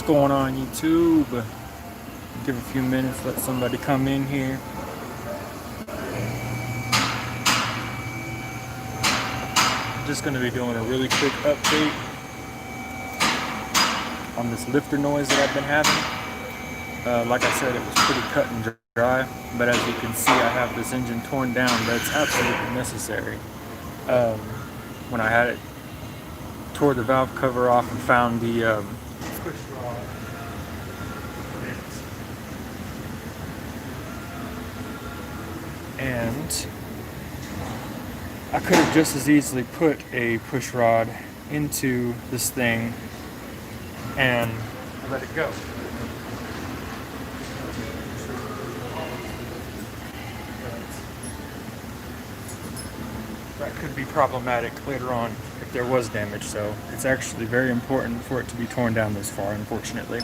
going on, YouTube? Give a few minutes, let somebody come in here. Just going to be doing a really quick update on this lifter noise that I've been having. Like I said, it was pretty cut and dry, but as you can see, I have this engine torn down. That's absolutely necessary. When I had it, tore the valve cover off and found the push rod. And I could have just as easily put a push rod into this thing and let it go. That could be problematic later on if there was damage, so it's actually very important for it to be torn down this far, unfortunately.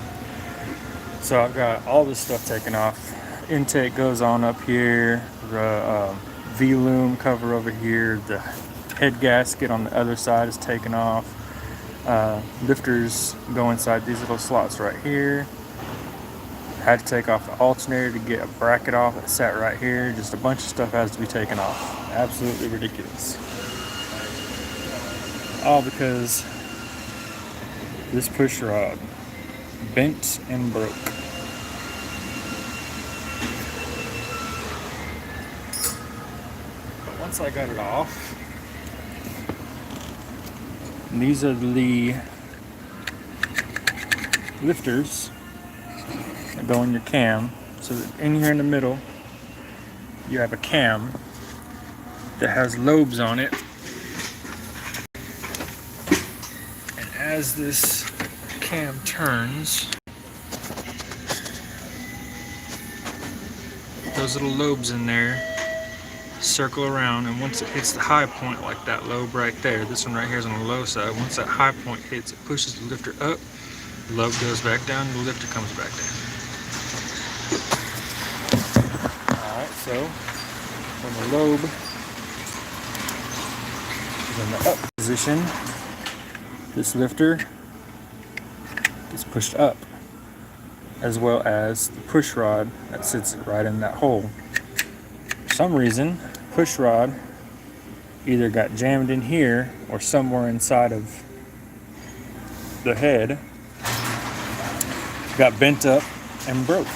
So I've got all this stuff taken off. Intake goes on up here, the V-loom cover over here, the head gasket on the other side is taken off. Lifters go inside these little slots right here. Had to take off the alternator to get a bracket off that sat right here. Just a bunch of stuff has to be taken off. Absolutely ridiculous. All because this push rod bent and broke. But once I got it off, these are the lifters that go in your cam. So in here in the middle, you have a cam that has lobes on it. And as this cam turns, those little lobes in there circle around, and once it hits the high point, like that lobe right there, this one right here is on the low side, once that high point hits, it pushes the lifter up, the lobe goes back down, the lifter comes back down. Alright, so when the lobe is in the up position, this lifter is pushed up, as well as the push rod that sits right in that hole. For some reason, push rod either got jammed in here or somewhere inside of the head, got bent up and broke.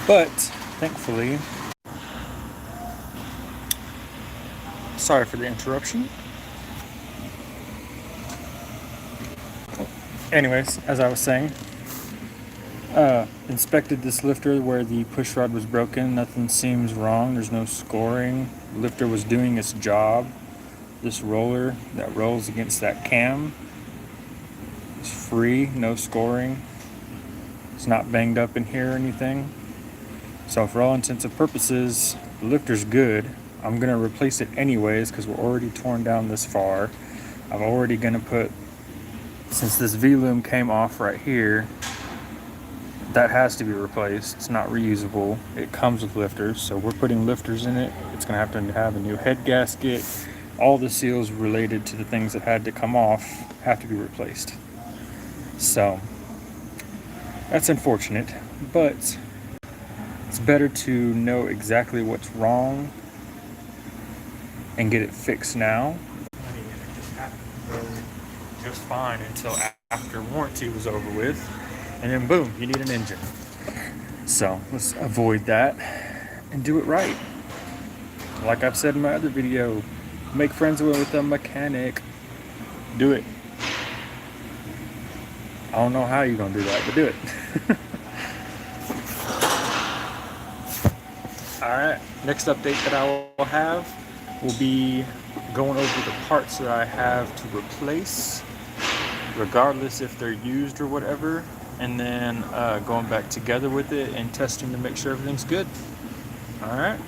But thankfully, sorry for the interruption. Anyways, as I was saying, inspected this lifter where the push rod was broken. Nothing seems wrong. There's no scoring. The lifter was doing its job. This roller that rolls against that cam is free, no scoring. It's not banged up in here or anything. So for all intents and purposes, the lifter's good. I'm going to replace it anyways because we're already torn down this far. I'm already going to put, since this V-loom came off right here, that has to be replaced. It's not reusable. It comes with lifters, so we're putting lifters in it. It's going to have a new head gasket. All the seals related to the things that had to come off have to be replaced. So that's unfortunate, but it's better to know exactly what's wrong and get it fixed now. It just happened to go just fine until after warranty was over with. And then boom, you need an engine. So let's avoid that and do it right. Like I've said in my other video, make friends with a mechanic. Do it. I don't know how you're gonna do that, but do it. Alright, next update that I will have will be going over the parts that I have to replace, regardless if they're used or whatever, and then going back together with it and testing to make sure everything's good. Alright,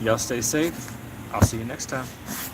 y'all stay safe. I'll see you next time.